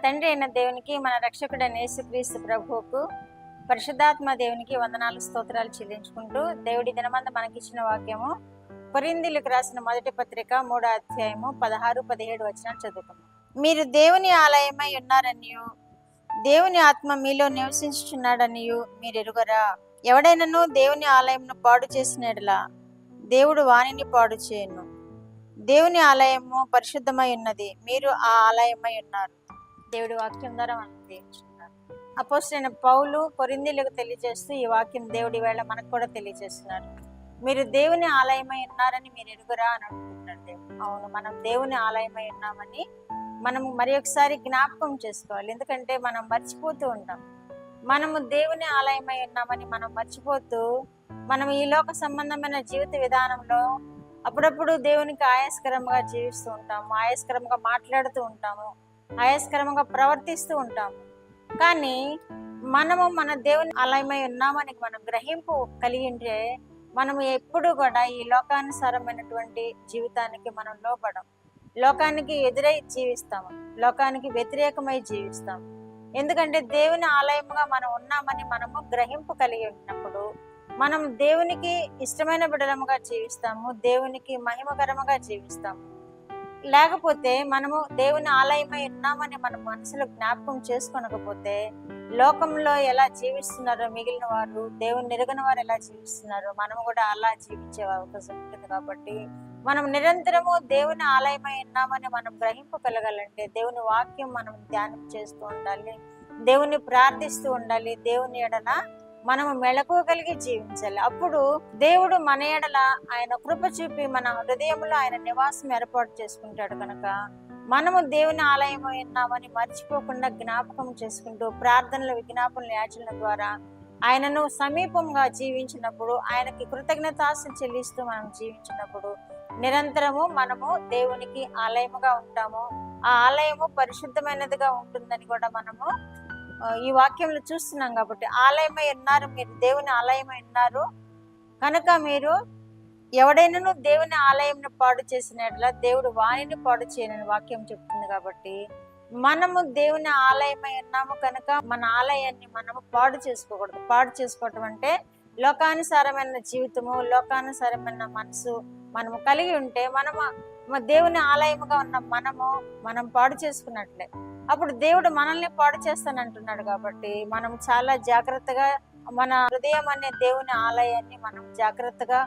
తండ్రి అయిన దేవునికి, మన రక్షకుడైన యేసుక్రీస్తు ప్రభువుకు, పరిశుద్ధాత్మ దేవునికి వందనాలు స్తోత్రాలు చెల్లించుకుంటూ, దేవుడి దినమందు మనకిచ్చిన వాక్యము కొరింథీయులకు రాసిన మొదటి పత్రిక 3వ అధ్యాయము 16-17 వచనాలు చదువుకుందాం. మీరు దేవుని ఆలయమై ఉన్నారనియు దేవుని ఆత్మ మీలో నివసించుచున్నాడనియు మీరు ఎరుగరా? ఎవడైనను దేవుని ఆలయమును పాడు చేసిన యెడల దేవుడు వానిని పాడు చేయను. దేవుని ఆలయము పరిశుద్ధమై ఉన్నది, మీరు ఆ ఆలయమై ఉన్నారు. దేవుడి వాక్యం ద్వారా మనం దీవించుకున్నారు. అపోస్తలుడైన పౌలు కొరింథీయులకు తెలియజేస్తూ ఈ వాక్యం దేవుడి వేళ మనకు కూడా తెలియజేస్తున్నారు. మీరు దేవుని ఆలయమై ఉన్నారని మీరు ఎరుగరా అని అనుకుంటున్నారు దేవుడు. అవును, మనం దేవుని ఆలయమై ఉన్నామని మనము మరి ఒకసారి జ్ఞాపకం చేసుకోవాలి. ఎందుకంటే మనం మర్చిపోతూ ఉంటాం. మనము దేవుని ఆలయమై ఉన్నామని మనం మర్చిపోతూ మనం ఈ లోక సంబంధమైన జీవిత విధానంలో అప్పుడప్పుడు దేవునికి ఆయాస్కరంగా జీవిస్తూ ఉంటాము, ఆయాస్కరంగా మాట్లాడుతూ ఉంటాము, ఆయాస్కరంగా ప్రవర్తిస్తూ ఉంటాము. కానీ మనము మన దేవుని ఆలయమై ఉన్నామని మనం గ్రహింపు కలిగి ఉంటే మనము ఎప్పుడు కూడా ఈ లోకానుసారమైనటువంటి జీవితానికి మనం లోపడం, లోకానికి ఎదురై జీవిస్తాము, లోకానికి వ్యతిరేకమై జీవిస్తాము. ఎందుకంటే దేవుని ఆలయముగా మనం ఉన్నామని మనము గ్రహింపు కలిగి ఉన్నప్పుడు మనం దేవునికి ఇష్టమైన బిడ్డలముగా జీవిస్తాము, దేవునికి మహిమకరముగా జీవిస్తాము. లేకపోతే మనము దేవుని ఆలయమై ఉన్నామని మన మనసులో జ్ఞాపకం చేసుకోనకపోతే లోకంలో ఎలా జీవిస్తున్నారో మిగిలిన వారు, దేవుని ఎరుగని వారు ఎలా జీవిస్తున్నారో మనము కూడా అలా జీవించే అవకాశం ఉంటుంది. కాబట్టి మనం నిరంతరము దేవుని ఆలయమై ఉన్నామని మనం గ్రహింపు కలగాలంటే దేవుని వాక్యం మనం ధ్యానం చేస్తూ ఉండాలి, దేవుని ప్రార్థిస్తూ ఉండాలి, దేవుని ఎడల మనము మెళకువ కలిగి జీవించాలి. అప్పుడు దేవుడు మన ఎడల ఆయన కృప చూపి మన హృదయంలో ఆయన నివాసం ఏర్పాటు చేసుకుంటాడు. కనుక మనము దేవుని ఆలయమై ఉన్నామని మర్చిపోకుండా జ్ఞాపకం చేసుకుంటూ ప్రార్థనలు, విజ్ఞాపనలు, యాచనల ద్వారా ఆయనను సమీపంగా జీవించినప్పుడు, ఆయనకి కృతజ్ఞతాస్తులు చెల్లిస్తూ మనం జీవించినప్పుడు నిరంతరము మనము దేవునికి ఆలయముగా ఉంటాము. ఆ ఆలయము పరిశుద్ధమైనదిగా ఉంటుందని కూడా మనము ఈ వాక్యంలో చూస్తున్నాం. కాబట్టి ఆలయమై ఉన్నారు, మీరు దేవుని ఆలయమై ఉన్నారు కనుక మీరు ఎవడైనాను దేవుని ఆలయంను పాడు చేసినట్లా దేవుడు వాణిని పాడు చేయనని వాక్యం చెప్తుంది. కాబట్టి మనము దేవుని ఆలయమై ఉన్నాము కనుక మన ఆలయాన్ని మనము పాడు చేసుకోకూడదు. పాడు చేసుకోవటం అంటే లోకానుసారమైన జీవితము, లోకానుసారమైన మనసు మనము కలిగి ఉంటే మనము దేవుని ఆలయముగా ఉన్న మనం పాడు చేసుకున్నట్లే. అప్పుడు దేవుడు మనల్ని పాడు చేస్తానంటున్నాడు. కాబట్టి మనం చాలా జాగ్రత్తగా మన హృదయం అనే దేవుని ఆలయాన్ని మనం జాగ్రత్తగా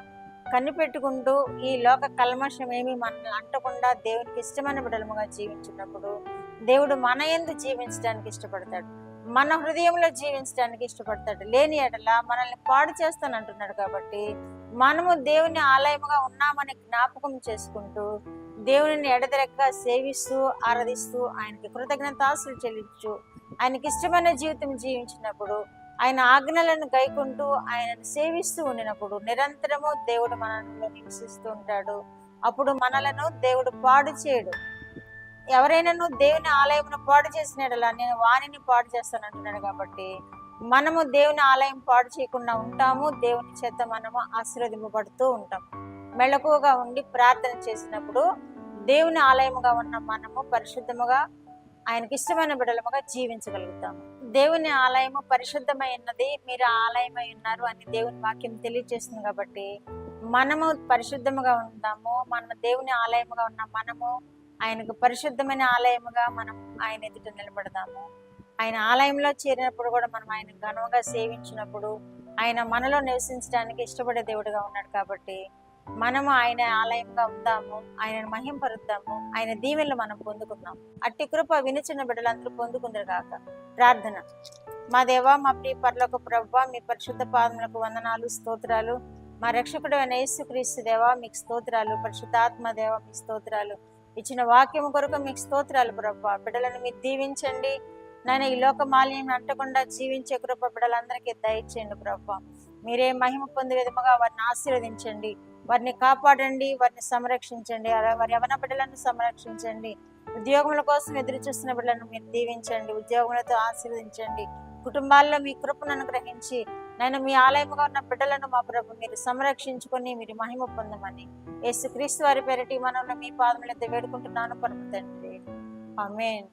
కనిపెట్టుకుంటూ ఈ లోక కల్మషం ఏమి మనల్ని అంటకుండా దేవునికి ఇష్టమైన బిడ్డలముగా జీవించినప్పుడు దేవుడు మన యందు జీవించడానికి ఇష్టపడతాడు, మన హృదయంలో జీవించడానికి ఇష్టపడతాడు. లేని ఎడల మనల్ని పాడు చేస్తానంటున్నాడు. కాబట్టి మనము దేవుని ఆలయముగా ఉన్నామని జ్ఞాపకం చేసుకుంటూ దేవుని ఎడతెరక్క సేవిస్తూ ఆరాధిస్తూ ఆయనకి కృతజ్ఞతాస్తులు చెల్లించు ఆయనకి ఇష్టమైన జీవితం జీవించినప్పుడు, ఆయన ఆజ్ఞలను గైకుంటూ ఆయనను సేవిస్తూ ఉండినప్పుడు నిరంతరము దేవుడు మనలో నివసిస్తూ ఉంటాడు. అప్పుడు మనలను దేవుడు పాడు చేయడు. ఎవరైనాను దేవుని ఆలయమును పాడు చేసినట్లా నేను వాణిని పాడు చేస్తానంటున్నాడు. కాబట్టి మనము దేవుని ఆలయం పాడు చేయకుండా ఉంటాము, దేవుని చేత మనము ఆశీర్వదింపబడుతూ ఉంటాం. మెళకువగా ఉండి ప్రార్థన చేసినప్పుడు దేవుని ఆలయముగా ఉన్న మనము పరిశుద్ధముగా ఆయనకి ఇష్టమైన బిడ్డలముగా జీవించగలుగుతాము. దేవుని ఆలయము పరిశుద్ధమై ఉన్నది, మీరు ఆలయమై ఉన్నారు అని దేవుని వాక్యం తెలియజేస్తుంది. కాబట్టి మనము పరిశుద్ధముగా ఉంటాము. మన దేవుని ఆలయముగా ఉన్న మనము ఆయనకు పరిశుద్ధమైన ఆలయముగా మనం ఆయన ఎదుట నిలబడదాము. ఆయన ఆలయంలో చేరినప్పుడు కూడా మనం ఆయన ఘనంగా సేవించినప్పుడు ఆయన మనలో నివసించడానికి ఇష్టపడే దేవుడుగా ఉన్నాడు. కాబట్టి మనము ఆయన ఆలయంగా ఉందాము, ఆయనను మహింపరుద్దాము, ఆయన దీవెనలు మనం పొందుకుందాం. అట్టి కృప వినుచున్న బిడ్డలందరూ పొందుకుందరు కాక. ప్రార్థన. మా దేవా, మా ప్రియ పరలోక ప్రభువా, మీ పరిశుద్ధ పాదములకు వందనాలు, స్తోత్రాలు. మా రక్షకుడు అయిన యేసుక్రీస్తు దేవా మీకు స్తోత్రాలు. పరిశుద్ధాత్మ దేవా మీకు స్తోత్రాలు. ఇచ్చిన వాక్యము కొరకు మీకు స్తోత్రాలు ప్రభువా. బిడ్డలను మీరు దీవించండి నాయన. ఈ లోక మాలిన్యం అంటకుండా జీవించే కృప బిడ్డలందరికీ దయచేయండి ప్రభువా. మీరే మహిమ పొందే విధముగా వారిని ఆశీర్వదించండి, వారిని కాపాడండి, వారిని సంరక్షించండి, వారి యవన బిడ్డలను సంరక్షించండి. ఉద్యోగముల కోసం ఎదురు చూస్తున్న బిడ్డలను మీరు దీవించండి, ఉద్యోగములతో ఆశీర్వదించండి. కుటుంబాల్లో మీ కృపను అనుగ్రహించి నేను మీ ఆలయముగా ఉన్న బిడ్డలను మా ప్రభు మీరు సంరక్షించుకొని మీరు మహిమ పొందమని యేసుక్రీస్తు వారి పేరిట మనల్ని మీ పాదములెత్తి వేడుకుంటున్నాను పరమ తండ్రి. ఆమేన్.